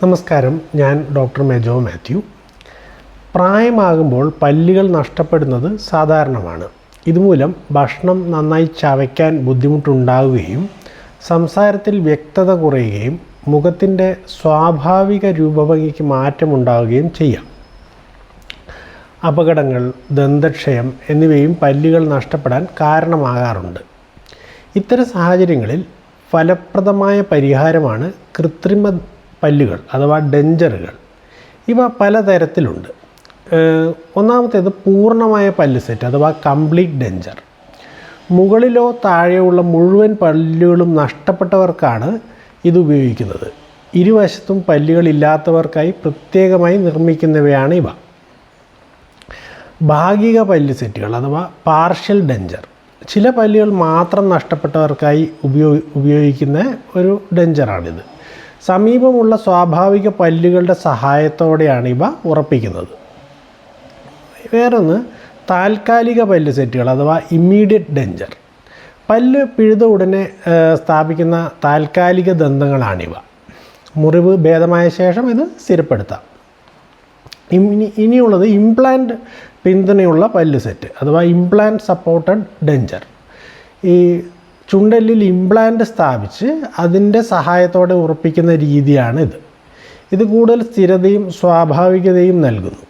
നമസ്കാരം, ഞാൻ ഡോക്ടർ മെജോ മാത്യു. പ്രായമാകുമ്പോൾ പല്ലുകൾ നഷ്ടപ്പെടുന്നത് സാധാരണമാണ്. ഇതുമൂലം ഭക്ഷണം നന്നായി ചവയ്ക്കാൻ ബുദ്ധിമുട്ടുണ്ടാവുകയും സംസാരത്തിൽ വ്യക്തത കുറയുകയും മുഖത്തിൻ്റെ സ്വാഭാവിക രൂപഭംഗിക്ക് മാറ്റമുണ്ടാവുകയും ചെയ്യാം. അപകടങ്ങൾ, ദന്തക്ഷയം എന്നിവയും പല്ലുകൾ നഷ്ടപ്പെടാൻ കാരണമാകാറുണ്ട്. ഇത്തരം സാഹചര്യങ്ങളിൽ ഫലപ്രദമായ പരിഹാരമാണ് കൃത്രിമ പല്ലുകൾ അഥവാ ഡെഞ്ചറുകൾ. ഇവ പലതരത്തിലുണ്ട്. ഒന്നാമത്തേത് പൂർണ്ണമായ പല്ല് സെറ്റ് അഥവാ കംപ്ലീറ്റ് ഡെഞ്ചർ. മുകളിലോ താഴെയോ ഉള്ള മുഴുവൻ പല്ലുകളും നഷ്ടപ്പെട്ടവർക്കാണ് ഇത് ഉപയോഗിക്കുന്നത്. ഇരുവശത്തും പല്ലുകളില്ലാത്തവർക്കായി പ്രത്യേകമായി നിർമ്മിക്കുന്നവയാണ് ഇവ. ഭാഗിക പല്ല് സെറ്റുകൾ അഥവാ പാർഷ്യൽ ഡെഞ്ചർ. ചില പല്ലുകൾ മാത്രം നഷ്ടപ്പെട്ടവർക്കായി ഉപയോഗിക്കുന്ന ഒരു ഡെഞ്ചറാണിത്. സമീപമുള്ള സ്വാഭാവിക പല്ലുകളുടെ സഹായത്തോടെയാണ് ഇവ ഉറപ്പിക്കുന്നത്. വേറൊന്ന് താൽക്കാലിക പല്ല് സെറ്റുകൾ അഥവാ ഇമ്മീഡിയറ്റ് ഡെഞ്ചർ. പല്ല് പിഴുത ഉടനെ സ്ഥാപിക്കുന്ന താൽക്കാലിക ദന്തങ്ങളാണിവ. മുറിവ് ഭേദമായ ശേഷം ഇത് സ്ഥിരപ്പെടുത്താം. ഇനിയുള്ളത് ഇംപ്ലാന്റ് പിന്തുണയുള്ള പല്ല് സെറ്റ് അഥവാ ഇംപ്ലാന്റ് സപ്പോർട്ടഡ് ഡെഞ്ചർ. ഈ ചുണ്ടെല്ലിൽ ഇംപ്ലാന്റ് സ്ഥാപിച്ച് അതിൻ്റെ സഹായത്തോടെ ഉറപ്പിക്കുന്ന രീതിയാണിത്. ഇത് കൂടുതൽ സ്ഥിരതയും സ്വാഭാവികതയും നൽകുന്നു.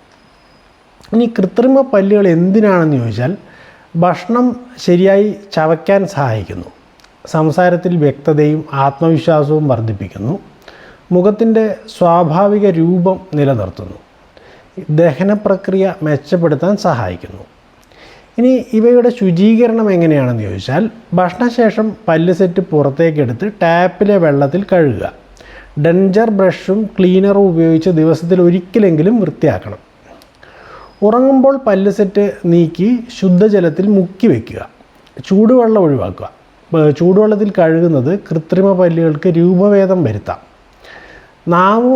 ഇനി കൃത്രിമ പല്ലുകൾ എന്തിനാണെന്ന് ചോദിച്ചാൽ, ഭക്ഷണം ശരിയായി ചവയ്ക്കാൻ സഹായിക്കുന്നു, സംസാരത്തിൽ വ്യക്തതയും ആത്മവിശ്വാസവും വർദ്ധിപ്പിക്കുന്നു, മുഖത്തിൻ്റെ സ്വാഭാവിക രൂപം നിലനിർത്തുന്നു, ദഹന പ്രക്രിയ മെച്ചപ്പെടുത്താൻ സഹായിക്കുന്നു. ഇനി ഇവയുടെ ശുചീകരണം എങ്ങനെയാണെന്ന് ചോദിച്ചാൽ, ഭക്ഷണശേഷം പല്ല് സെറ്റ് പുറത്തേക്കെടുത്ത് ടാപ്പിലെ വെള്ളത്തിൽ കഴുകുക. ഡെഞ്ചർ ബ്രഷും ക്ലീനറും ഉപയോഗിച്ച് ദിവസത്തിൽ ഒരിക്കലെങ്കിലും വൃത്തിയാക്കണം. ഉറങ്ങുമ്പോൾ പല്ല് സെറ്റ് നീക്കി ശുദ്ധജലത്തിൽ മുക്കി വയ്ക്കുക. ചൂടുവെള്ളം ഒഴിവാക്കുക. ചൂടുവെള്ളത്തിൽ കഴുകുന്നത് കൃത്രിമ പല്ലുകൾക്ക് രൂപഭേദം വരുത്താം. നാവ്,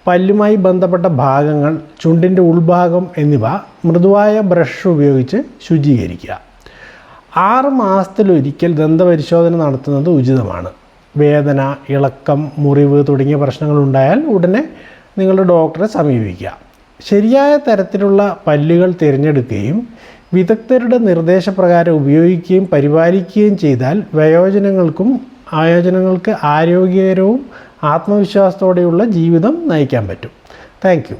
പല്ലുമായി ബന്ധപ്പെട്ട ഭാഗങ്ങൾ, ചുണ്ടിൻ്റെ ഉൾഭാഗം എന്നിവ മൃദുവായ ബ്രഷ് ഉപയോഗിച്ച് ശുചീകരിക്കുക. 6 മാസത്തിലൊരിക്കൽ ദന്തപരിശോധന നടത്തുന്നത് ഉചിതമാണ്. വേദന, ഇളക്കം, മുറിവ് തുടങ്ങിയ പ്രശ്നങ്ങളുണ്ടായാൽ ഉടനെ നിങ്ങളുടെ ഡോക്ടറെ സമീപിക്കുക. ശരിയായ തരത്തിലുള്ള പല്ലുകൾ തിരഞ്ഞെടുക്കുകയും വിദഗ്ധരുടെ നിർദ്ദേശപ്രകാരം ഉപയോഗിക്കുകയും പരിപാലിക്കുകയും ചെയ്താൽ വയോജനങ്ങൾക്ക് ആരോഗ്യകരവും ആത്മവിശ്വാസത്തോടെയുള്ള ജീവിതം നയിക്കാൻ പറ്റും. Thank you.